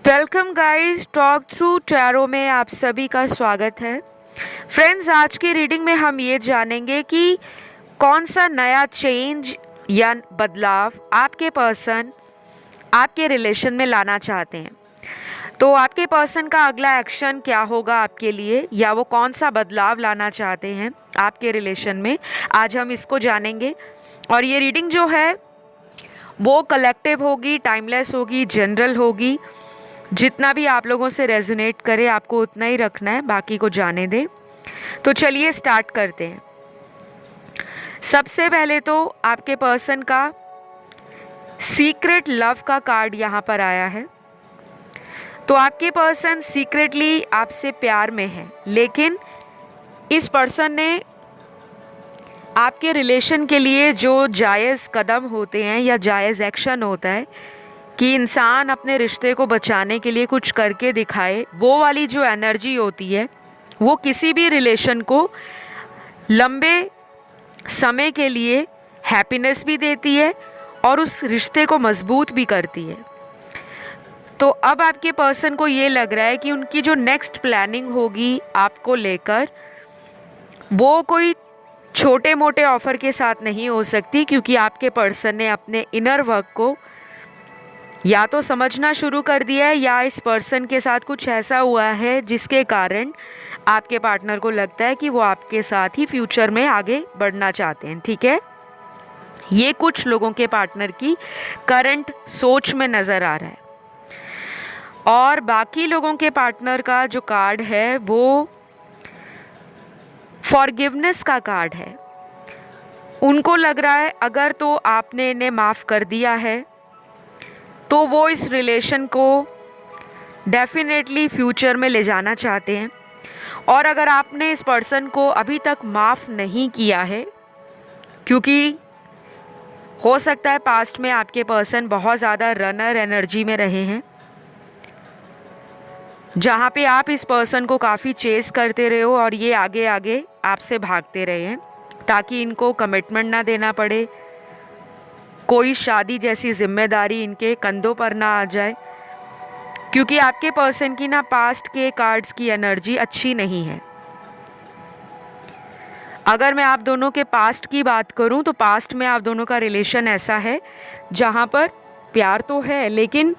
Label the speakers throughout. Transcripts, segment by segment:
Speaker 1: Welcome guys, talk through tarot में आप सभी का स्वागत है। फ्रेंड्स, आज की रीडिंग में हम ये जानेंगे कि कौन सा नया चेंज या बदलाव आपके पर्सन आपके रिलेशन में लाना चाहते हैं। तो आपके पर्सन का अगला एक्शन क्या होगा आपके लिए, या वो कौन सा बदलाव लाना चाहते हैं आपके रिलेशन में, आज हम इसको जानेंगे। और ये रीडिंग जो है वो कलेक्टिव होगी, टाइमलेस होगी, जनरल होगी। जितना भी आप लोगों से रेजोनेट करे आपको उतना ही रखना है, बाकी को जाने दें। तो चलिए स्टार्ट करते हैं। सबसे पहले तो आपके पर्सन का सीक्रेट लव का कार्ड यहाँ पर आया है। तो आपके पर्सन सीक्रेटली आपसे प्यार में है, लेकिन इस पर्सन ने आपके रिलेशन के लिए जो जायज़ कदम होते हैं या जायज़ एक्शन होता है कि इंसान अपने रिश्ते को बचाने के लिए कुछ करके दिखाए, वो वाली जो एनर्जी होती है वो किसी भी रिलेशन को लंबे समय के लिए हैप्पीनेस भी देती है और उस रिश्ते को मजबूत भी करती है। तो अब आपके पर्सन को ये लग रहा है कि उनकी जो नेक्स्ट प्लानिंग होगी आपको लेकर, वो कोई छोटे मोटे ऑफ़र के साथ नहीं हो सकती, क्योंकि आपके पर्सन ने अपने इनर वर्क को या तो समझना शुरू कर दिया है, या इस पर्सन के साथ कुछ ऐसा हुआ है जिसके कारण आपके पार्टनर को लगता है कि वो आपके साथ ही फ्यूचर में आगे बढ़ना चाहते हैं। ठीक है, ये कुछ लोगों के पार्टनर की करंट सोच में नज़र आ रहा है। और बाकी लोगों के पार्टनर का जो कार्ड है वो फॉरगिवनेस का कार्ड है। उनको लग रहा है अगर तो आपने इन्हें माफ़ कर दिया है तो वो इस रिलेशन को डेफिनेटली फ्यूचर में ले जाना चाहते हैं। और अगर आपने इस पर्सन को अभी तक माफ़ नहीं किया है, क्योंकि हो सकता है पास्ट में आपके पर्सन बहुत ज़्यादा रनर एनर्जी में रहे हैं, जहाँ पे आप इस पर्सन को काफ़ी चेस करते रहे हो और ये आगे आगे आपसे भागते रहे हैं ताकि इनको कमिटमेंट ना देना पड़े, कोई शादी जैसी जिम्मेदारी इनके कंधों पर ना आ जाए, क्योंकि आपके पर्सन की ना पास्ट के कार्ड्स की एनर्जी अच्छी नहीं है। अगर मैं आप दोनों के पास्ट की बात करूं तो पास्ट में आप दोनों का रिलेशन ऐसा है जहां पर प्यार तो है, लेकिन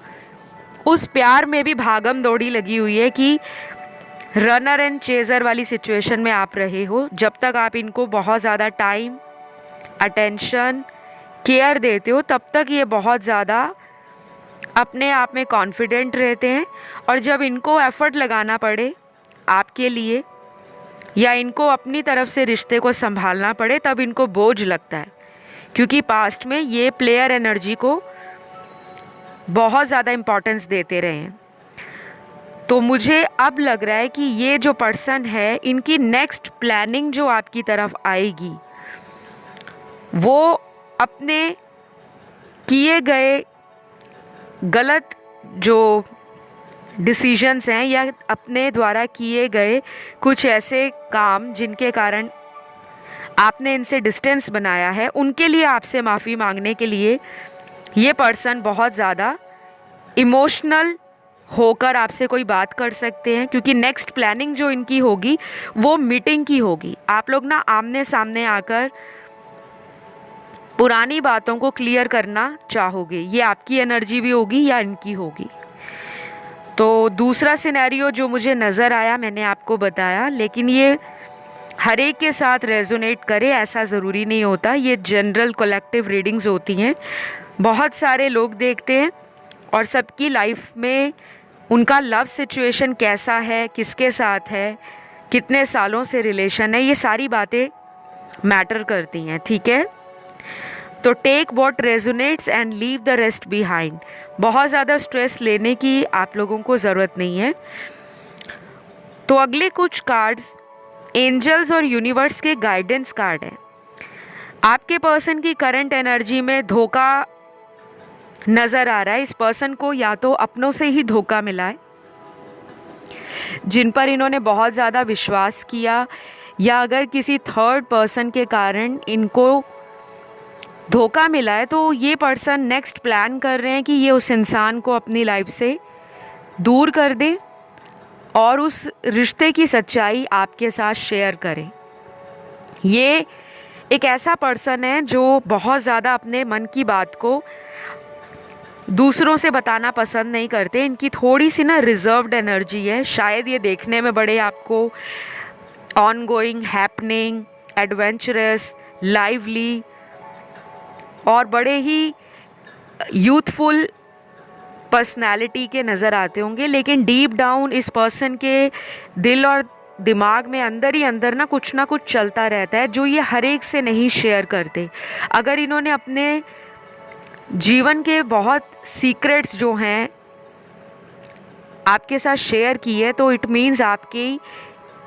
Speaker 1: उस प्यार में भी भागम दौड़ी लगी हुई है कि रनर एंड चेजर वाली सिचुएशन में आप रहे हो। जब तक आप इनको बहुत ज़्यादा टाइम, अटेंशन, केयर देते हो, तब तक ये बहुत ज़्यादा अपने आप में कॉन्फिडेंट रहते हैं, और जब इनको एफ़र्ट लगाना पड़े आपके लिए या इनको अपनी तरफ से रिश्ते को संभालना पड़े तब इनको बोझ लगता है, क्योंकि पास्ट में ये प्लेयर एनर्जी को बहुत ज़्यादा इम्पोर्टेंस देते रहे हैं। तो मुझे अब लग रहा है कि ये जो पर्सन है, इनकी नेक्स्ट प्लानिंग जो आपकी तरफ आएगी वो अपने किए गए गलत जो डिसीजंस हैं या अपने द्वारा किए गए कुछ ऐसे काम जिनके कारण आपने इनसे डिस्टेंस बनाया है, उनके लिए आपसे माफ़ी मांगने के लिए ये पर्सन बहुत ज़्यादा इमोशनल होकर आपसे कोई बात कर सकते हैं, क्योंकि नेक्स्ट प्लानिंग जो इनकी होगी वो मीटिंग की होगी। आप लोग ना आमने सामने आकर पुरानी बातों को क्लियर करना चाहोगे, ये आपकी एनर्जी भी होगी या इनकी होगी। तो दूसरा सिनेरियो जो मुझे नज़र आया मैंने आपको बताया, लेकिन ये हर एक के साथ रेजोनेट करे ऐसा ज़रूरी नहीं होता। ये जनरल कलेक्टिव रीडिंग्स होती हैं, बहुत सारे लोग देखते हैं और सबकी लाइफ में उनका लव सिचुएशन कैसा है, किसके साथ है, कितने सालों से रिलेशन है, ये सारी बातें मैटर करती हैं। ठीक है, तो take what resonates and leave the rest behind. बहुत ज़्यादा स्ट्रेस लेने की आप लोगों को ज़रूरत नहीं है। तो अगले कुछ कार्ड्स एंजल्स और यूनिवर्स के गाइडेंस कार्ड हैं। आपके पर्सन की करंट एनर्जी में धोखा नज़र आ रहा है। इस पर्सन को या तो अपनों से ही धोखा मिला है, जिन पर इन्होंने बहुत ज़्यादा विश्वास किया, या अगर किसी थर्ड पर्सन के कारण इनको धोखा मिला है, तो ये पर्सन नेक्स्ट प्लान कर रहे हैं कि ये उस इंसान को अपनी लाइफ से दूर कर दें और उस रिश्ते की सच्चाई आपके साथ शेयर करें। ये एक ऐसा पर्सन है जो बहुत ज़्यादा अपने मन की बात को दूसरों से बताना पसंद नहीं करते। इनकी थोड़ी सी ना रिजर्व्ड एनर्जी है। शायद ये देखने में बड़े आपको on going, happening, adventurous, lively और बड़े ही यूथफुल पर्सनालिटी के नज़र आते होंगे, लेकिन डीप डाउन इस पर्सन के दिल और दिमाग में अंदर ही अंदर ना कुछ चलता रहता है जो ये हर एक से नहीं शेयर करते। अगर इन्होंने अपने जीवन के बहुत सीक्रेट्स जो हैं आपके साथ शेयर की है, तो इट मीन्स आपकी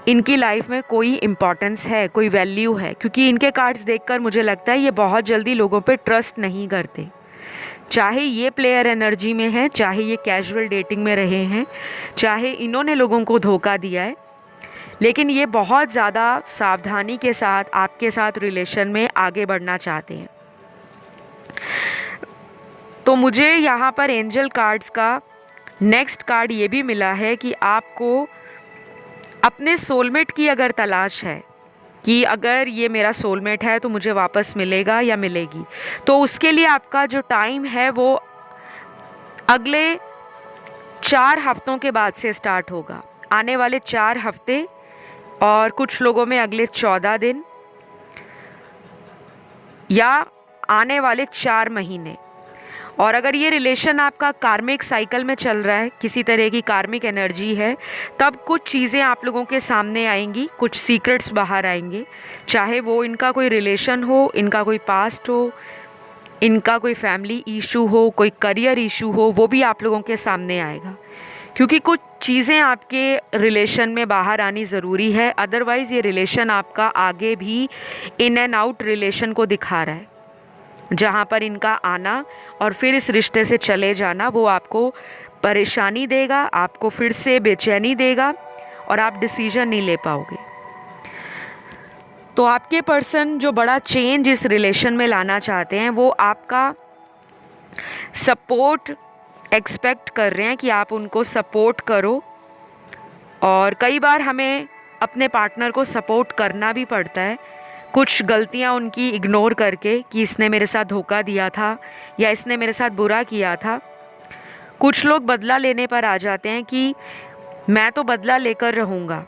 Speaker 1: इनकी लाइफ में कोई इम्पोर्टेंस है, कोई वैल्यू है। क्योंकि इनके कार्ड्स देखकर मुझे लगता है ये बहुत जल्दी लोगों पे ट्रस्ट नहीं करते। चाहे ये प्लेयर एनर्जी में है, चाहे ये कैजुअल डेटिंग में रहे हैं, चाहे इन्होंने लोगों को धोखा दिया है, लेकिन ये बहुत ज़्यादा सावधानी के साथ आपके साथ रिलेशन में आगे बढ़ना चाहते हैं। तो मुझे यहाँ पर एंजल कार्ड्स का नेक्स्ट कार्ड ये भी मिला है कि आपको अपने सोलमेट की अगर तलाश है कि अगर ये मेरा सोलमेट है तो मुझे वापस मिलेगा या मिलेगी, तो उसके लिए आपका जो टाइम है वो अगले 4 हफ्तों के बाद से स्टार्ट होगा। आने वाले 4 हफ्ते और कुछ लोगों में अगले 14 दिन या आने वाले 4 महीने। और अगर ये रिलेशन आपका कार्मिक साइकिल में चल रहा है, किसी तरह की कार्मिक एनर्जी है, तब कुछ चीज़ें आप लोगों के सामने आएंगी, कुछ सीक्रेट्स बाहर आएंगे। चाहे वो इनका कोई रिलेशन हो, इनका कोई पास्ट हो, इनका कोई फैमिली इशू हो, कोई करियर इशू हो, वो भी आप लोगों के सामने आएगा। क्योंकि कुछ चीज़ें आपके रिलेशन में बाहर आनी ज़रूरी है, अदरवाइज़ ये रिलेशन आपका आगे भी इन एंड आउट रिलेशन को दिखा रहा है, जहाँ पर इनका आना और फिर इस रिश्ते से चले जाना वो आपको परेशानी देगा, आपको फिर से बेचैनी देगा और आप डिसीजन नहीं ले पाओगे। तो आपके पर्सन जो बड़ा चेंज इस रिलेशन में लाना चाहते हैं, वो आपका सपोर्ट एक्सपेक्ट कर रहे हैं कि आप उनको सपोर्ट करो। और कई बार हमें अपने पार्टनर को सपोर्ट करना भी पड़ता है, कुछ गलतियां उनकी इग्नोर करके कि इसने मेरे साथ धोखा दिया था या इसने मेरे साथ बुरा किया था। कुछ लोग बदला लेने पर आ जाते हैं कि मैं तो बदला लेकर रहूँगा,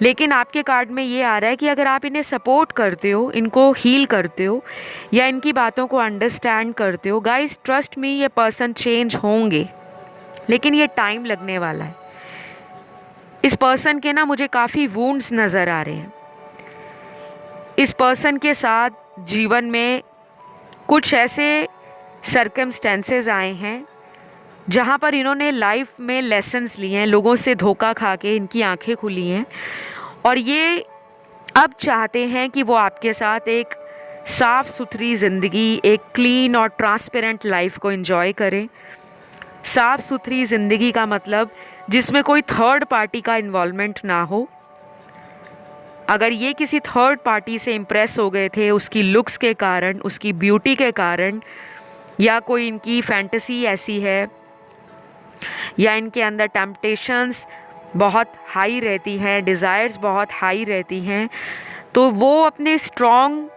Speaker 1: लेकिन आपके कार्ड में ये आ रहा है कि अगर आप इन्हें सपोर्ट करते हो, इनको हील करते हो या इनकी बातों को अंडरस्टैंड करते हो, गाइस ट्रस्ट मी, ये पर्सन चेंज होंगे, लेकिन ये टाइम लगने वाला है। इस पर्सन के ना मुझे काफ़ी वुंड्स नज़र आ रहे हैं। इस पर्सन के साथ जीवन में कुछ ऐसे सर्कमस्टेंसेस आए हैं जहाँ पर इन्होंने लाइफ में लेसन्स लिए हैं, लोगों से धोखा खा के इनकी आंखें खुली हैं और ये अब चाहते हैं कि वो आपके साथ एक साफ़ सुथरी ज़िंदगी, एक क्लीन और ट्रांसपेरेंट लाइफ को एंजॉय करें। साफ़ सुथरी ज़िंदगी का मतलब जिसमें कोई थर्ड पार्टी का इन्वॉल्वमेंट ना हो। अगर ये किसी थर्ड पार्टी से इम्प्रेस हो गए थे उसकी लुक्स के कारण, उसकी ब्यूटी के कारण, या कोई इनकी फैंटेसी ऐसी है या इनके अंदर टेम्पटेशंस बहुत हाई रहती हैं, डिज़ायर्स बहुत हाई रहती हैं, तो वो अपने स्ट्रॉन्ग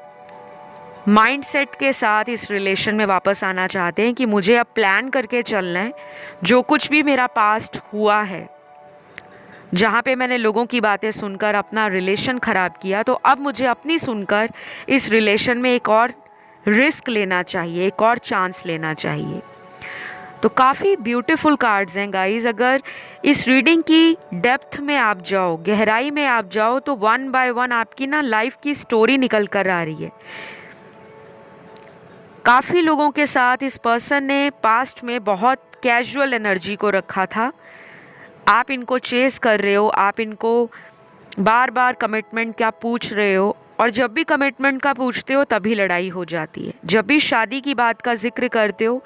Speaker 1: माइंडसेट के साथ इस रिलेशन में वापस आना चाहते हैं कि मुझे अब प्लान करके चलना है। जो कुछ भी मेरा पास्ट हुआ है, जहाँ पे मैंने लोगों की बातें सुनकर अपना रिलेशन ख़राब किया, तो अब मुझे अपनी सुनकर इस रिलेशन में एक और रिस्क लेना चाहिए, एक और चांस लेना चाहिए। तो काफ़ी ब्यूटीफुल कार्ड्स हैं गाइस। अगर इस रीडिंग की डेप्थ में आप जाओ, गहराई में आप जाओ, तो 1 बाय 1 आपकी ना लाइफ की स्टोरी निकल कर आ रही है। काफ़ी लोगों के साथ इस पर्सन ने पास्ट में बहुत कैजुअल एनर्जी को रखा था। आप इनको चेस कर रहे हो, आप इनको बार बार कमिटमेंट का पूछ रहे हो, और जब भी कमिटमेंट का पूछते हो तभी लड़ाई हो जाती है। जब भी शादी की बात का जिक्र करते हो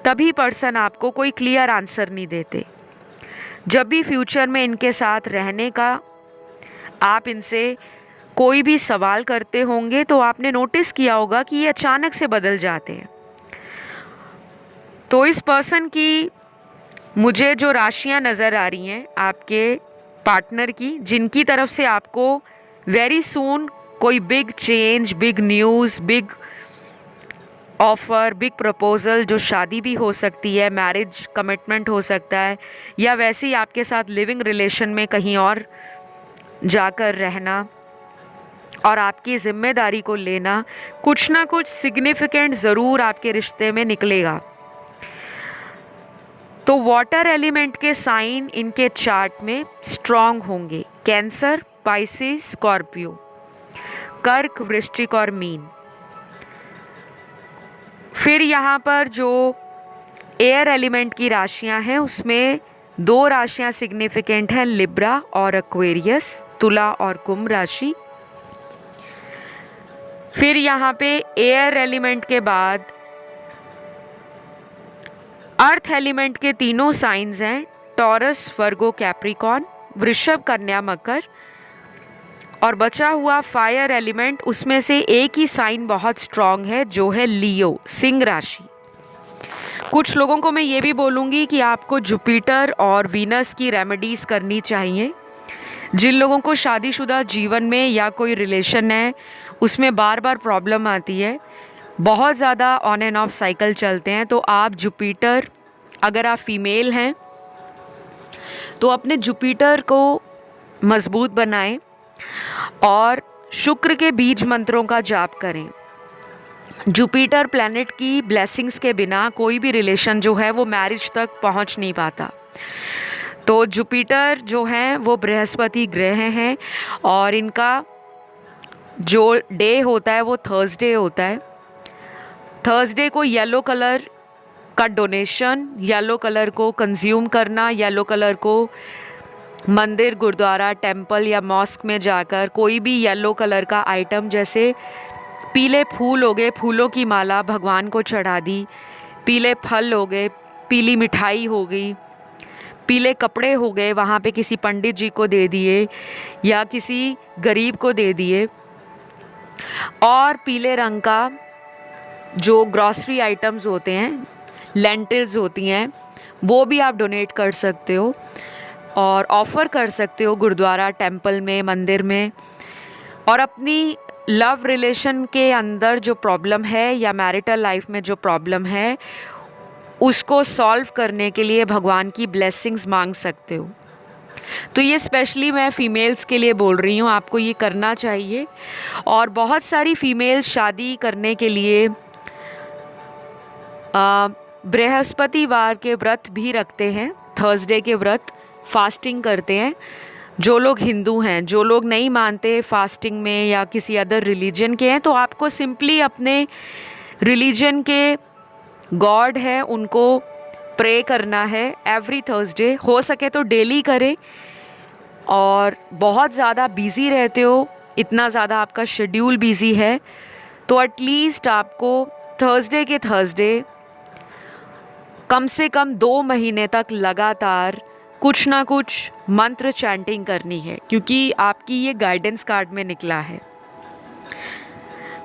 Speaker 1: तभी पर्सन आपको कोई क्लियर आंसर नहीं देते। जब भी फ्यूचर में इनके साथ रहने का आप इनसे कोई भी सवाल करते होंगे तो आपने नोटिस किया होगा कि ये अचानक से बदल जाते हैं। तो इस पर्सन की मुझे जो राशियां नज़र आ रही हैं आपके पार्टनर की, जिनकी तरफ से आपको वेरी सून कोई big change, big news, big offer, big proposal, जो शादी भी हो सकती है, मैरिज कमिटमेंट हो सकता है, या वैसे ही आपके साथ लिविंग रिलेशन में कहीं और जाकर रहना और आपकी ज़िम्मेदारी को लेना, कुछ ना कुछ सिग्निफिकेंट ज़रूर आपके रिश्ते में निकलेगा। तो वाटर एलिमेंट के साइन इनके चार्ट में स्ट्रॉन्ग होंगे: कैंसर, पाइसिस, स्कॉर्पियो, कर्क, वृश्चिक और मीन। फिर यहाँ पर जो एयर एलिमेंट की राशियाँ हैं उसमें 2 राशियाँ सिग्निफिकेंट हैं: लिब्रा और एक्वेरियस, तुला और कुंभ राशि। फिर यहाँ पे एयर एलिमेंट के बाद अर्थ एलिमेंट के तीनों साइंस हैं: टॉरस, वर्गो, कैप्रिकॉर्न, वृषभ, कन्या, मकर। और बचा हुआ फायर एलिमेंट, उसमें से एक ही साइन बहुत स्ट्रॉन्ग है जो है लियो, सिंह राशि। कुछ लोगों को मैं ये भी बोलूँगी कि आपको जुपिटर और वीनस की रेमेडीज़ करनी चाहिए। जिन लोगों को शादीशुदा जीवन में या कोई रिलेशन है उसमें बार बार प्रॉब्लम आती है, बहुत ज़्यादा ऑन एंड ऑफ साइकिल चलते हैं, तो आप जुपिटर, अगर आप फीमेल हैं तो अपने जुपिटर को मजबूत बनाएं और शुक्र के बीज मंत्रों का जाप करें। जुपिटर प्लैनेट की ब्लेसिंग्स के बिना कोई भी रिलेशन जो है वो मैरिज तक पहुंच नहीं पाता। तो जुपिटर जो हैं वो बृहस्पति ग्रह हैं और इनका जो डे होता है वो थर्सडे होता है। थर्सडे को येलो कलर का डोनेशन, येलो कलर को कंज्यूम करना, येलो कलर को मंदिर, गुरुद्वारा, टेंपल या मॉस्क में जाकर कोई भी येलो कलर का आइटम, जैसे पीले फूल हो गए, फूलों की माला भगवान को चढ़ा दी, पीले फल हो गए, पीली मिठाई हो गई, पीले कपड़े हो गए, वहाँ पे किसी पंडित जी को दे दिए या किसी गरीब को दे दिए। और पीले रंग का जो ग्रॉसरी आइटम्स होते हैं, लेंटिल्स होती हैं, वो भी आप डोनेट कर सकते हो और ऑफ़र कर सकते हो गुरुद्वारा, टेंपल में, मंदिर में। और अपनी लव रिलेशन के अंदर जो प्रॉब्लम है या मैरिटल लाइफ में जो प्रॉब्लम है उसको सॉल्व करने के लिए भगवान की ब्लेसिंग्स मांग सकते हो। तो ये स्पेशली मैं फ़ीमेल्स के लिए बोल रही हूँ, आपको ये करना चाहिए। और बहुत सारी फ़ीमेल्स शादी करने के लिए बृहस्पतिवार के व्रत भी रखते हैं, थर्सडे के व्रत, फास्टिंग करते हैं। जो लोग हिंदू हैं, जो लोग नहीं मानते फास्टिंग में या किसी अदर रिलीजन के हैं, तो आपको सिंपली अपने रिलीजन के गॉड है उनको प्रे करना है एवरी थर्सडे। हो सके तो डेली करें। और बहुत ज़्यादा बिज़ी रहते हो, इतना ज़्यादा आपका शेड्यूल बिज़ी है, तो एटलीस्ट आपको थर्सडे के थर्सडे कम से कम 2 महीने तक लगातार कुछ ना कुछ मंत्र चैंटिंग करनी है, क्योंकि आपकी ये गाइडेंस कार्ड में निकला है।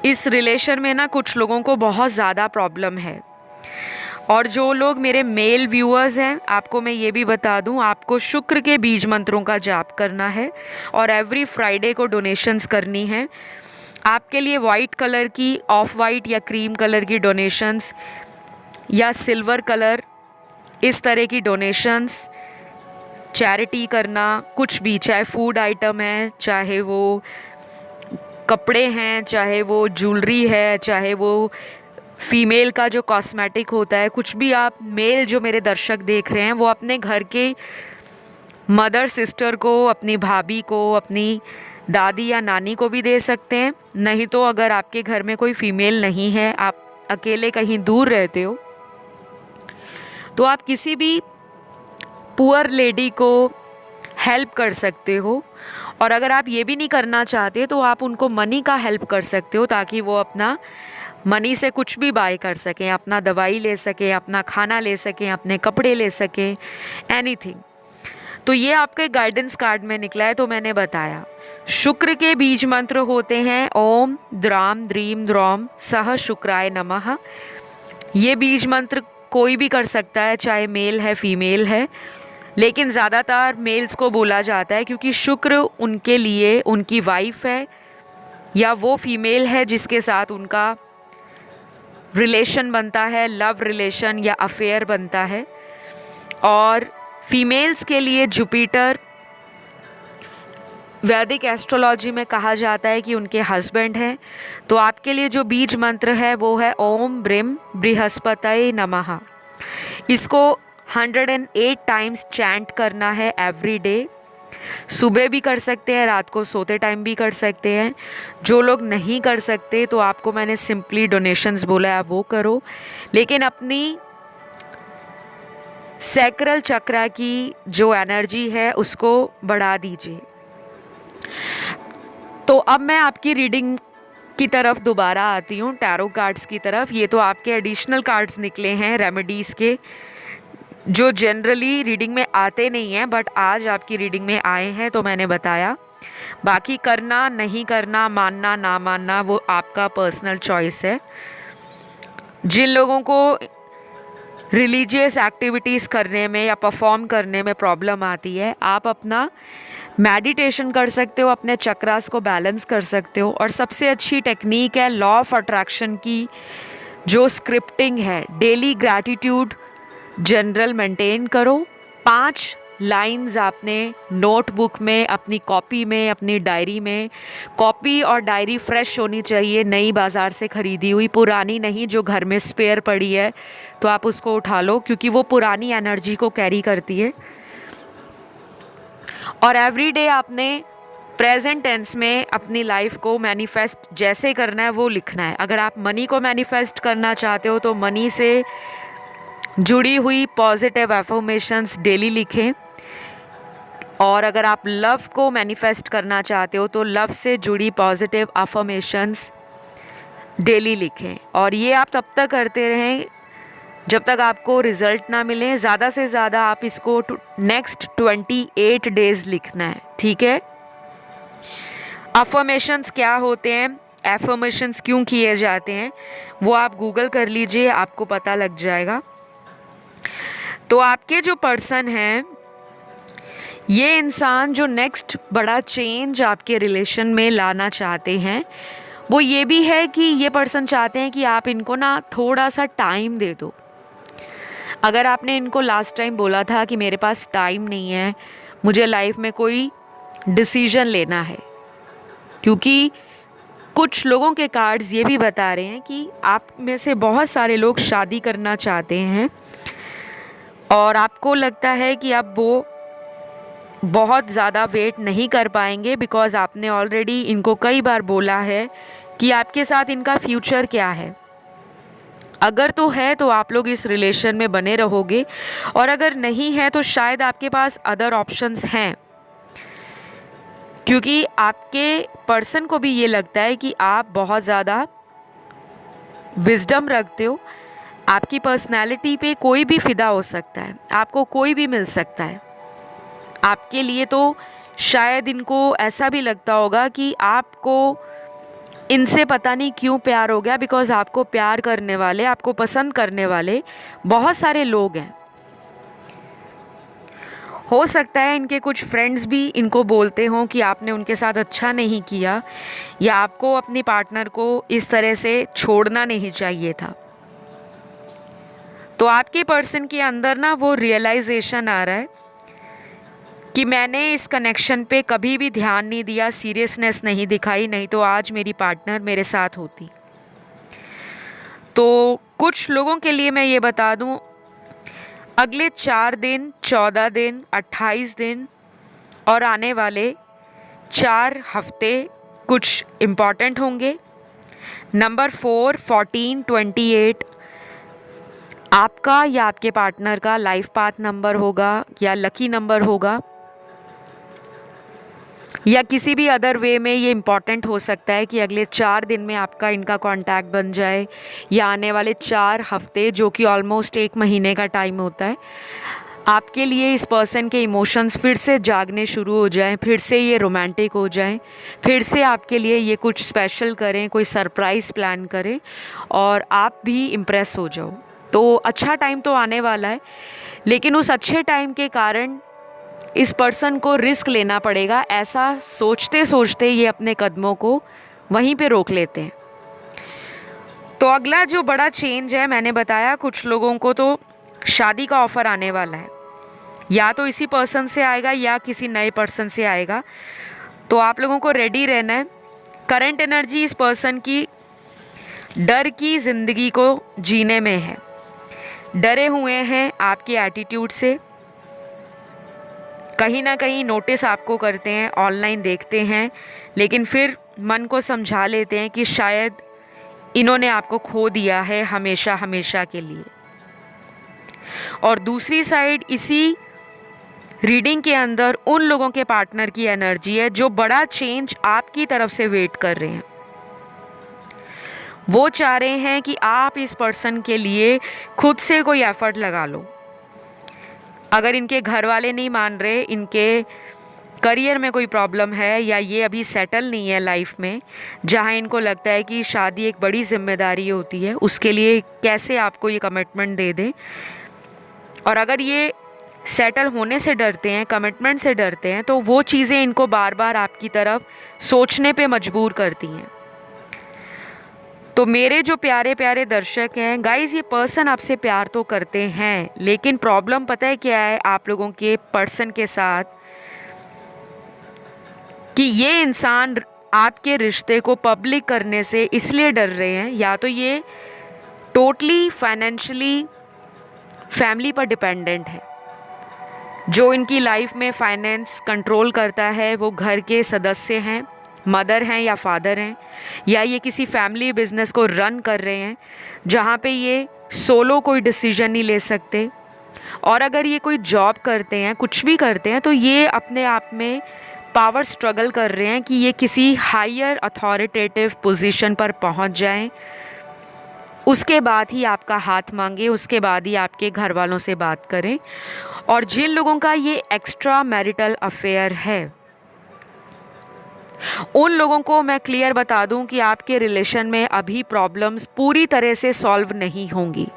Speaker 1: इस रिलेशन में ना कुछ लोगों को बहुत ज़्यादा प्रॉब्लम है। और जो लोग मेरे मेल व्यूअर्स हैं, आपको मैं ये भी बता दूं, आपको शुक्र के बीज मंत्रों का जाप करना है और एवरी फ्राइडे को डोनेशंस करनी है। आपके लिए वाइट कलर की, ऑफ वाइट या क्रीम कलर की डोनेशंस या सिल्वर कलर, इस तरह की डोनेशंस, चैरिटी करना, कुछ भी, चाहे फूड आइटम है, चाहे वो कपड़े हैं, चाहे वो ज्वेलरी है, चाहे वो फीमेल का जो कॉस्मेटिक होता है, कुछ भी आप मेल जो मेरे दर्शक देख रहे हैं वो अपने घर के मदर सिस्टर को, अपनी भाभी को, अपनी दादी या नानी को भी दे सकते हैं। नहीं तो अगर आपके घर में कोई फीमेल नहीं है, आप अकेले कहीं दूर रहते हो, तो आप किसी भी पुअर लेडी को हेल्प कर सकते हो। और अगर आप ये भी नहीं करना चाहते तो आप उनको मनी का हेल्प कर सकते हो, ताकि वो अपना मनी से कुछ भी बाय कर सकें, अपना दवाई ले सकें, अपना खाना ले सकें, अपने कपड़े ले सकें, एनीथिंग। तो ये आपके गाइडेंस कार्ड में निकला है, तो मैंने बताया। शुक्र के बीज मंत्र होते हैं ओम द्राम द्रीम द्रौम सह शुक्राय नमः। ये बीज मंत्र कोई भी कर सकता है, चाहे मेल है फीमेल है, लेकिन ज़्यादातर मेल्स को बोला जाता है क्योंकि शुक्र उनके लिए उनकी वाइफ है या वो फीमेल है जिसके साथ उनका रिलेशन बनता है, लव रिलेशन या अफेयर बनता है। और फीमेल्स के लिए जुपिटर वैदिक एस्ट्रोलॉजी में कहा जाता है कि उनके हस्बैंड हैं। तो आपके लिए जो बीज मंत्र है वो है ओम ब्रिम बृहस्पतये नमः। इसको 108 टाइम्स चैंट करना है एवरी डे। सुबह भी कर सकते हैं, रात को सोते टाइम भी कर सकते हैं। जो लोग नहीं कर सकते तो आपको मैंने सिंपली डोनेशंस बोला है, आप वो करो, लेकिन अपनी सैक्रल चक्रा की जो एनर्जी है उसको बढ़ा दीजिए। तो अब मैं आपकी रीडिंग की तरफ दोबारा आती हूँ, टैरो कार्ड्स की तरफ। ये तो आपके एडिशनल कार्ड्स निकले हैं रेमेडीज़ के, जो जनरली रीडिंग में आते नहीं हैं, बट आज आपकी रीडिंग में आए हैं तो मैंने बताया। बाकी करना नहीं करना, मानना ना मानना, वो आपका पर्सनल चॉइस है। जिन लोगों को रिलीजियस एक्टिविटीज़ करने में या परफॉर्म करने में प्रॉब्लम आती है, आप अपना मेडिटेशन कर सकते हो, अपने चक्रास को बैलेंस कर सकते हो। और सबसे अच्छी टेक्निक है लॉ ऑफ अट्रैक्शन की जो स्क्रिप्टिंग है। डेली ग्रैटिट्यूड जनरल मेंटेन करो। 5 लाइंस आपने नोटबुक में, अपनी कॉपी में, अपनी डायरी में, कॉपी और डायरी फ्रेश होनी चाहिए, नई बाज़ार से ख़रीदी हुई, पुरानी नहीं जो घर में स्पेयर पड़ी है तो आप उसको उठा लो, क्योंकि वो पुरानी एनर्जी को कैरी करती है। और एवरी डे आपने प्रेजेंट टेंस में अपनी लाइफ को मैनिफेस्ट जैसे करना है वो लिखना है। अगर आप मनी को मैनिफेस्ट करना चाहते हो तो मनी से जुड़ी हुई पॉजिटिव एफर्मेशंस डेली लिखें। और अगर आप लव को मैनिफेस्ट करना चाहते हो तो लव से जुड़ी पॉजिटिव अफर्मेशंस डेली लिखें। और ये आप तब तक करते रहें जब तक आपको रिज़ल्ट ना मिले। ज़्यादा से ज़्यादा आप इसको नेक्स्ट 28 डेज़ लिखना है, ठीक है। अफर्मेशंस क्या होते हैं, एफर्मेशंस क्यों किए जाते हैं, वो आप गूगल कर लीजिए, आपको पता लग जाएगा। तो आपके जो पर्सन हैं, ये इंसान जो नेक्स्ट बड़ा चेंज आपके रिलेशन में लाना चाहते हैं, वो ये भी है कि ये पर्सन चाहते हैं कि आप इनको ना थोड़ा सा टाइम दे दो। अगर आपने इनको लास्ट टाइम बोला था कि मेरे पास टाइम नहीं है, मुझे लाइफ में कोई डिसीजन लेना है, क्योंकि कुछ लोगों के कार्ड्स ये भी बता रहे हैं कि आप में से बहुत सारे लोग शादी करना चाहते हैं और आपको लगता है कि अब वो बहुत ज़्यादा वेट नहीं कर पाएंगे, बिकॉज़ आपने ऑलरेडी इनको कई बार बोला है कि आपके साथ इनका फ्यूचर क्या है। अगर तो है तो आप लोग इस रिलेशन में बने रहोगे, और अगर नहीं है तो शायद आपके पास अदर ऑप्शंस हैं, क्योंकि आपके पर्सन को भी ये लगता है कि आप बहुत ज़्यादा विजडम रखते हो। आपकी पर्सनैलिटी पे कोई भी फ़िदा हो सकता है, आपको कोई भी मिल सकता है। आपके लिए तो शायद इनको ऐसा भी लगता होगा कि आपको इनसे पता नहीं क्यों प्यार हो गया, बिकॉज़ आपको प्यार करने वाले, आपको पसंद करने वाले बहुत सारे लोग हैं। हो सकता है इनके कुछ फ्रेंड्स भी इनको बोलते हों कि आपने उनके साथ अच्छा नहीं किया, या आपको अपनी पार्टनर को इस तरह से छोड़ना नहीं चाहिए था। तो आपके पर्सन के अंदर ना वो रियलाइजेशन आ रहा है कि मैंने इस कनेक्शन पे कभी भी ध्यान नहीं दिया, सीरियसनेस नहीं दिखाई, नहीं तो आज मेरी पार्टनर मेरे साथ होती। तो कुछ लोगों के लिए मैं ये बता दूं, अगले 4 दिन, 14 दिन, 28 दिन और आने वाले 4 हफ्ते कुछ इम्पॉर्टेंट होंगे। नंबर 4, 14, 28 आपका या आपके पार्टनर का लाइफ पाथ नंबर होगा या लकी नंबर होगा, या किसी भी अदर वे में ये इम्पॉर्टेंट हो सकता है कि अगले 4 दिन में आपका इनका कांटेक्ट बन जाए, या आने वाले 4 हफ्ते, जो कि ऑलमोस्ट 1 महीने का टाइम होता है, आपके लिए इस पर्सन के इमोशंस फिर से जागने शुरू हो जाएं, फिर से ये रोमांटिक हो जाएं, फिर से आपके लिए ये कुछ स्पेशल करें, कोई सरप्राइज़ प्लान करें और आप भी इम्प्रेस हो जाओ। तो अच्छा टाइम तो आने वाला है, लेकिन उस अच्छे टाइम के कारण इस पर्सन को रिस्क लेना पड़ेगा। ऐसा सोचते सोचते ये अपने कदमों को वहीं पे रोक लेते हैं। तो अगला जो बड़ा चेंज है, मैंने बताया कुछ लोगों को तो शादी का ऑफ़र आने वाला है, या तो इसी पर्सन से आएगा या किसी नए पर्सन से आएगा। तो आप लोगों को रेडी रहना है। करंट एनर्जी इस पर्सन की डर की ज़िंदगी को जीने में है, डरे हुए हैं आपके एटीट्यूड से, कहीं ना कहीं नोटिस आपको करते हैं, ऑनलाइन देखते हैं, लेकिन फिर मन को समझा लेते हैं कि शायद इन्होंने आपको खो दिया है हमेशा हमेशा के लिए। और दूसरी साइड इसी रीडिंग के अंदर उन लोगों के पार्टनर की एनर्जी है जो बड़ा चेंज आपकी तरफ से वेट कर रहे हैं। वो चाह रहे हैं कि आप इस पर्सन के लिए खुद से कोई एफर्ट लगा लो। अगर इनके घर वाले नहीं मान रहे, इनके करियर में कोई प्रॉब्लम है, या ये अभी सेटल नहीं है लाइफ में, जहाँ इनको लगता है कि शादी एक बड़ी जिम्मेदारी होती है, उसके लिए कैसे आपको ये कमिटमेंट दे दें। और अगर ये सेटल होने से डरते हैं, कमिटमेंट से डरते हैं, तो वो चीज़ें इनको बार बार आपकी तरफ सोचने पे मजबूर करती हैं। तो मेरे जो प्यारे प्यारे दर्शक हैं गाइस, ये पर्सन आपसे प्यार तो करते हैं, लेकिन प्रॉब्लम पता है क्या है आप लोगों के पर्सन के साथ, कि ये इंसान आपके रिश्ते को पब्लिक करने से इसलिए डर रहे हैं, या तो ये टोटली फाइनेंशियली फैमिली पर डिपेंडेंट है। जो इनकी लाइफ में फाइनेंस कंट्रोल करता है वो घर के सदस्य हैं, मदर हैं या फादर हैं, या ये किसी फैमिली बिजनेस को रन कर रहे हैं जहाँ पे ये सोलो कोई डिसीजन नहीं ले सकते। और अगर ये कोई जॉब करते हैं, कुछ भी करते हैं, तो ये अपने आप में पावर स्ट्रगल कर रहे हैं कि ये किसी हायर अथॉरिटेटिव पोजीशन पर पहुंच जाएं, उसके बाद ही आपका हाथ मांगे, उसके बाद ही आपके घर वालों से बात करें। और जिन लोगों का ये एक्स्ट्रा मैरिटल अफेयर है, उन लोगों को मैं क्लियर बता दूं कि आपके रिलेशन में अभी प्रॉब्लम्स पूरी तरह से सॉल्व नहीं होंगी,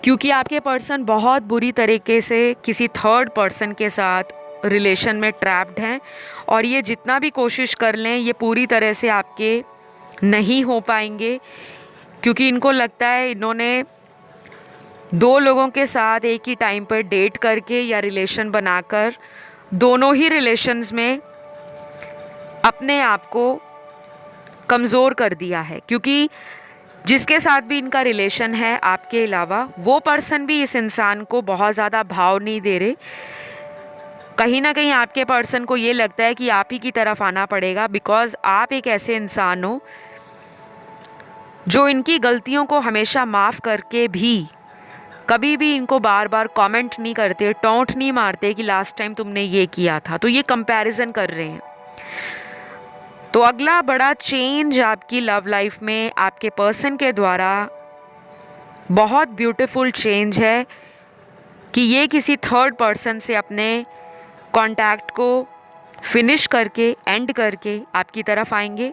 Speaker 1: क्योंकि आपके पर्सन बहुत बुरी तरीके से किसी थर्ड पर्सन के साथ रिलेशन में ट्रैप्ड हैं, और ये जितना भी कोशिश कर लें ये पूरी तरह से आपके नहीं हो पाएंगे, क्योंकि इनको लगता है इन्होंने दो लोगों के साथ एक ही टाइम पर डेट करके या रिलेशन बनाकर दोनों ही रिलेशंस में अपने आप को कमज़ोर कर दिया है। क्योंकि जिसके साथ भी इनका रिलेशन है आपके अलावा, वो पर्सन भी इस इंसान को बहुत ज़्यादा भाव नहीं दे रहे। कहीं ना कहीं आपके पर्सन को ये लगता है कि आप ही की तरफ आना पड़ेगा, बिकॉज़ आप एक ऐसे इंसान हो जो इनकी गलतियों को हमेशा माफ़ करके भी कभी भी इनको बार बार कमेंट नहीं करते, टोंट नहीं मारते कि लास्ट टाइम तुमने ये किया था। तो ये कंपैरिजन कर रहे हैं। तो अगला बड़ा चेंज आपकी लव लाइफ में आपके पर्सन के द्वारा बहुत ब्यूटीफुल चेंज है कि ये किसी थर्ड पर्सन से अपने कॉन्टैक्ट को फिनिश करके, एंड करके आपकी तरफ आएंगे,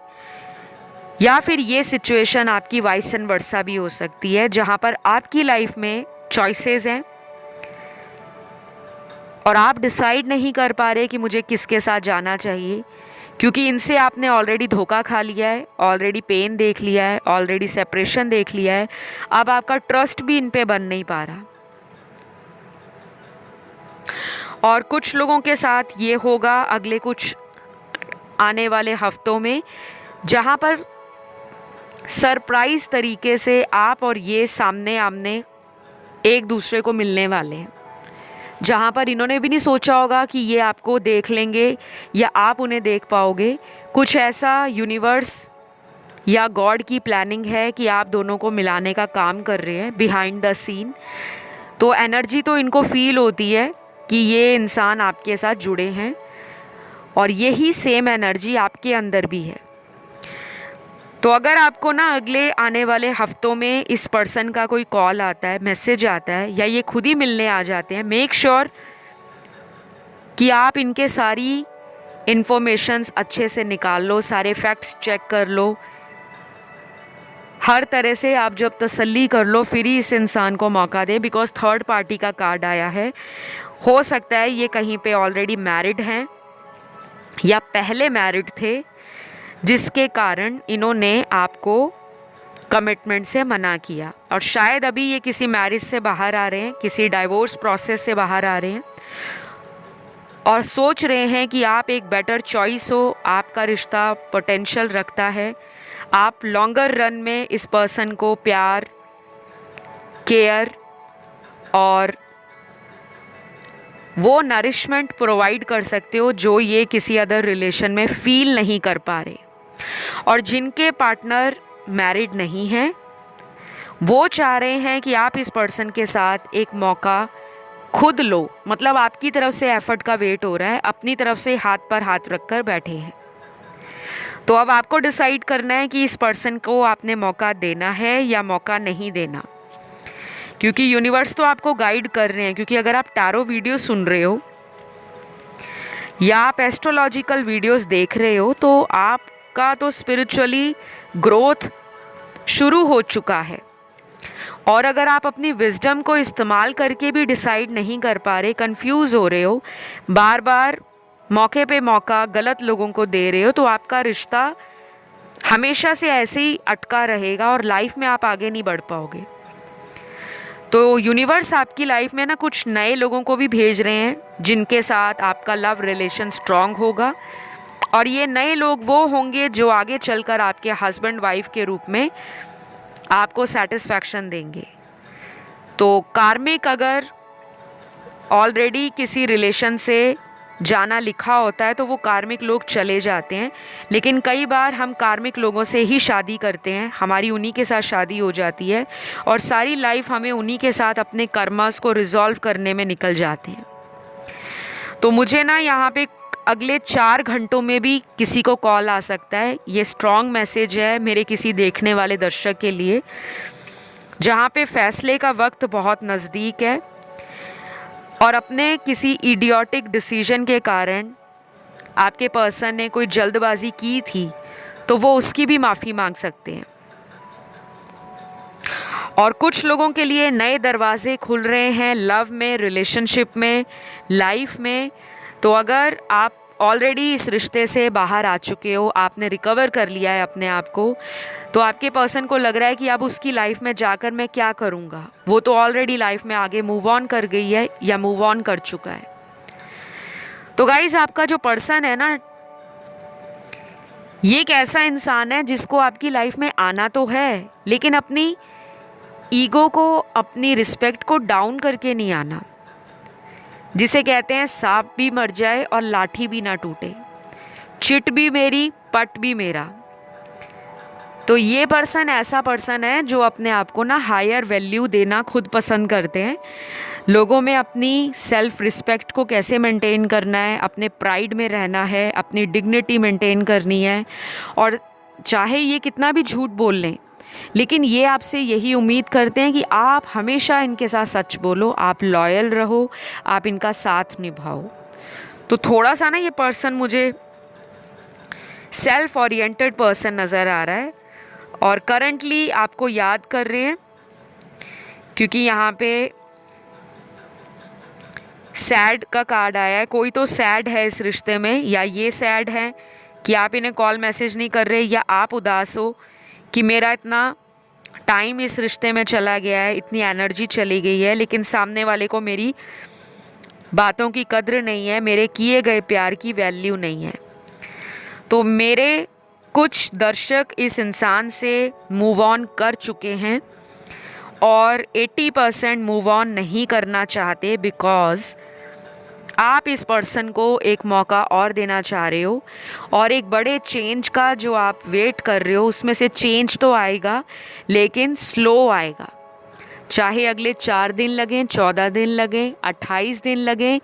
Speaker 1: या फिर ये सिचुएशन आपकी वाइस एंड वर्सा भी हो सकती है, जहाँ पर आपकी लाइफ में चॉइसेस हैं और आप डिसाइड नहीं कर पा रहे कि मुझे किसके साथ जाना चाहिए, क्योंकि इनसे आपने ऑलरेडी धोखा खा लिया है, ऑलरेडी पेन देख लिया है, ऑलरेडी सेपरेशन देख लिया है। अब आपका ट्रस्ट भी इन पे बन नहीं पा रहा। और कुछ लोगों के साथ ये होगा अगले कुछ आने वाले हफ्तों में, जहाँ पर सरप्राइज तरीके से आप और ये सामने आमने एक दूसरे को मिलने वाले हैं, जहाँ पर इन्होंने भी नहीं सोचा होगा कि ये आपको देख लेंगे या आप उन्हें देख पाओगे। कुछ ऐसा यूनिवर्स या गॉड की प्लानिंग है कि आप दोनों को मिलाने का काम कर रहे हैं बिहाइंड द सीन। तो एनर्जी तो इनको फील होती है कि ये इंसान आपके साथ जुड़े हैं, और यही सेम एनर्जी आपके अंदर भी है। तो अगर आपको ना अगले आने वाले हफ्तों में इस पर्सन का कोई कॉल आता है, मैसेज आता है, या ये खुद ही मिलने आ जाते हैं, मेक श्योर कि आप इनके सारी इन्फॉर्मेशंस अच्छे से निकाल लो, सारे फैक्ट्स चेक कर लो, हर तरह से आप जब तसल्ली कर लो फिर ही इस इंसान को मौका दे, बिकॉज थर्ड पार्टी का कार्ड आया है। हो सकता है ये कहीं पे ऑलरेडी मैरिड हैं या पहले मैरिड थे, जिसके कारण इन्होंने आपको कमिटमेंट से मना किया, और शायद अभी ये किसी मैरिज से बाहर आ रहे हैं, किसी डाइवोर्स प्रोसेस से बाहर आ रहे हैं और सोच रहे हैं कि आप एक बेटर चॉइस हो, आपका रिश्ता पोटेंशियल रखता है, आप लॉन्गर रन में इस पर्सन को प्यार, केयर और वो नरिशमेंट प्रोवाइड कर सकते हो जो ये किसी अदर रिलेशन में फील नहीं कर पा रहे। और जिनके पार्टनर मैरिड नहीं हैं वो चाह रहे हैं कि आप इस पर्सन के साथ एक मौका खुद लो, मतलब आपकी तरफ से एफर्ट का वेट हो रहा है, अपनी तरफ से हाथ पर हाथ रखकर बैठे हैं। तो अब आपको डिसाइड करना है कि इस पर्सन को आपने मौका देना है या मौका नहीं देना, क्योंकि यूनिवर्स तो आपको गाइड कर रहे हैं। क्योंकि अगर आप टैरो वीडियो सुन रहे हो या आप एस्ट्रोलॉजिकल वीडियोस देख रहे हो तो आपका तो स्पिरिचुअली ग्रोथ शुरू हो चुका है। और अगर आप अपनी विजडम को इस्तेमाल करके भी डिसाइड नहीं कर पा रहे, कंफ्यूज हो रहे हो, बार बार मौके पे मौका गलत लोगों को दे रहे हो, तो आपका रिश्ता हमेशा से ऐसे ही अटका रहेगा और लाइफ में आप आगे नहीं बढ़ पाओगे। तो यूनिवर्स आपकी लाइफ में ना कुछ नए लोगों को भी भेज रहे हैं जिनके साथ आपका लव रिलेशन स्ट्रांग होगा, और ये नए लोग वो होंगे जो आगे चलकर आपके हस्बैंड वाइफ के रूप में आपको सेटिस्फैक्शन देंगे। तो कार्मिक अगर ऑलरेडी किसी रिलेशन से जाना लिखा होता है तो वो कार्मिक लोग चले जाते हैं, लेकिन कई बार हम कार्मिक लोगों से ही शादी करते हैं, हमारी उन्हीं के साथ शादी हो जाती है और सारी लाइफ हमें उन्हीं के साथ अपने कर्मस को रिजॉल्व करने में निकल जाते हैं। तो मुझे ना यहाँ पे अगले 4 घंटों में भी किसी को कॉल आ सकता है। ये स्ट्रॉन्ग मैसेज है मेरे किसी देखने वाले दर्शक के लिए, जहाँ पे फैसले का वक्त बहुत नज़दीक है और अपने किसी इडियोटिक डिसीजन के कारण आपके पर्सन ने कोई जल्दबाजी की थी तो वो उसकी भी माफ़ी मांग सकते हैं। और कुछ लोगों के लिए नए दरवाजे खुल रहे हैं लव में, रिलेशनशिप में, लाइफ में। तो अगर आप ऑलरेडी इस रिश्ते से बाहर आ चुके हो, आपने रिकवर कर लिया है अपने आप को, तो आपके पर्सन को लग रहा है कि अब उसकी लाइफ में जाकर मैं क्या करूँगा, वो तो ऑलरेडी लाइफ में आगे मूव ऑन कर गई है या मूव ऑन कर चुका है। तो गाइज आपका जो पर्सन है ना, ये एक ऐसा इंसान है जिसको आपकी लाइफ में आना तो है, लेकिन अपनी ईगो को, अपनी रिस्पेक्ट को डाउन करके नहीं आना। जिसे कहते हैं सांप भी मर जाए और लाठी भी ना टूटे, चिट भी मेरी पट भी मेरा। तो ये पर्सन ऐसा पर्सन है जो अपने आप को ना हायर वैल्यू देना खुद पसंद करते हैं। लोगों में अपनी सेल्फ रिस्पेक्ट को कैसे मेंटेन करना है, अपने प्राइड में रहना है, अपनी डिग्निटी मेंटेन करनी है, और चाहे ये कितना भी झूठ बोल लें, लेकिन ये आपसे यही उम्मीद करते हैं कि आप हमेशा इनके साथ सच बोलो, आप लॉयल रहो, आप इनका साथ निभाओ। तो थोड़ा सा ना ये पर्सन मुझे सेल्फ ओरिएंटेड पर्सन नज़र आ रहा है और करंटली आपको याद कर रहे हैं, क्योंकि यहाँ पे सैड का कार्ड आया है। कोई तो सैड है इस रिश्ते में, या ये सैड है कि आप इन्हें कॉल मैसेज नहीं कर रहे, या आप उदास हो कि मेरा इतना टाइम इस रिश्ते में चला गया है, इतनी एनर्जी चली गई है, लेकिन सामने वाले को मेरी बातों की कद्र नहीं है, मेरे किए गए प्यार की वैल्यू नहीं है। तो मेरे कुछ दर्शक इस इंसान से मूव ऑन कर चुके हैं और 80% मूव ऑन नहीं करना चाहते, बिकॉज़ आप इस पर्सन को एक मौका और देना चाह रहे हो, और एक बड़े चेंज का जो आप वेट कर रहे हो उसमें से चेंज तो आएगा, लेकिन स्लो आएगा। चाहे अगले 4 दिन लगें, 14 दिन लगें, 28 दिन लगें,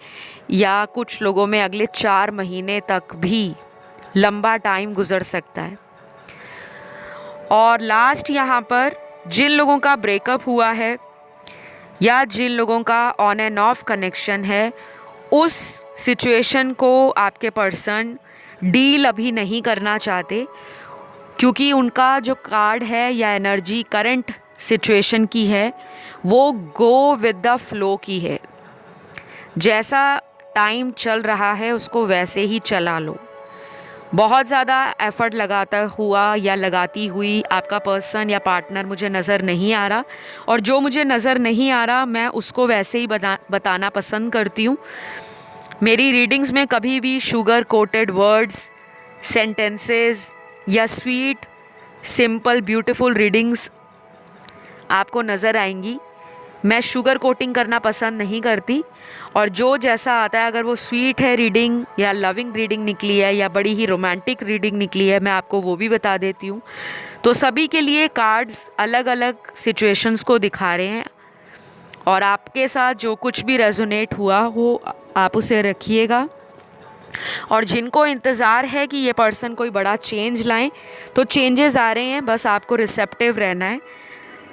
Speaker 1: या कुछ लोगों में अगले 4 महीने तक भी लंबा टाइम गुजर सकता है। और लास्ट यहाँ पर जिन लोगों का ब्रेकअप हुआ है या जिन लोगों का ऑन एंड ऑफ कनेक्शन है, उस सिचुएशन को आपके पर्सन डील अभी नहीं करना चाहते। क्योंकि उनका जो कार्ड है या एनर्जी करंट सिचुएशन की है वो गो विद द फ्लो की है। जैसा टाइम चल रहा है उसको वैसे ही चला लो। बहुत ज़्यादा एफर्ट लगाता हुआ या लगाती हुई आपका पर्सन या पार्टनर मुझे नज़र नहीं आ रहा, और जो मुझे नज़र नहीं आ रहा मैं उसको वैसे ही बताना पसंद करती हूँ। मेरी रीडिंग्स में कभी भी शुगर कोटेड वर्ड्स, सेंटेंसेस या स्वीट सिंपल ब्यूटीफुल रीडिंग्स आपको नज़र आएंगी। मैं शुगर कोटिंग करना पसंद नहीं करती, और जो जैसा आता है, अगर वो स्वीट है रीडिंग या लविंग रीडिंग निकली है या बड़ी ही रोमांटिक रीडिंग निकली है, मैं आपको वो भी बता देती हूँ। तो सभी के लिए कार्ड्स अलग अलग सिचुएशंस को दिखा रहे हैं, और आपके साथ जो कुछ भी रेजोनेट हुआ वो आप उसे रखिएगा। और जिनको इंतज़ार है कि ये पर्सन कोई बड़ा चेंज लाएं, तो चेंजेस आ रहे हैं, बस आपको रिसेप्टिव रहना है,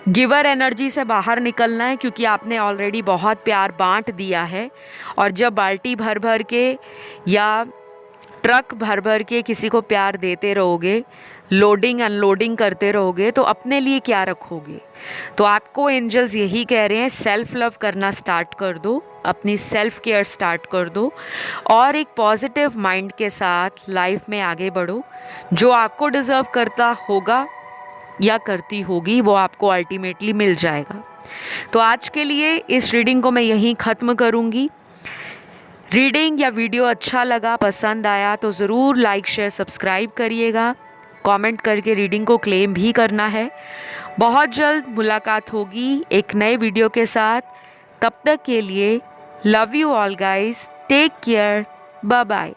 Speaker 1: गिवर एनर्जी से बाहर निकलना है, क्योंकि आपने ऑलरेडी बहुत प्यार बांट दिया है। और जब बाल्टी भर भर के या ट्रक भर भर के किसी को प्यार देते रहोगे, लोडिंग अनलोडिंग करते रहोगे, तो अपने लिए क्या रखोगे। तो आपको एंजल्स यही कह रहे हैं, सेल्फ लव करना स्टार्ट कर दो, अपनी सेल्फ केयर स्टार्ट कर दो, और एक पॉजिटिव माइंड के साथ लाइफ में आगे बढ़ो। जो आपको डिज़र्व करता होगा या करती होगी वो आपको अल्टीमेटली मिल जाएगा। तो आज के लिए इस रीडिंग को मैं यहीं ख़त्म करूँगी। रीडिंग या वीडियो अच्छा लगा, पसंद आया तो ज़रूर लाइक शेयर सब्सक्राइब करिएगा। कमेंट करके रीडिंग को क्लेम भी करना है। बहुत जल्द मुलाकात होगी एक नए वीडियो के साथ। तब तक के लिए love you all guys, take care, bye bye.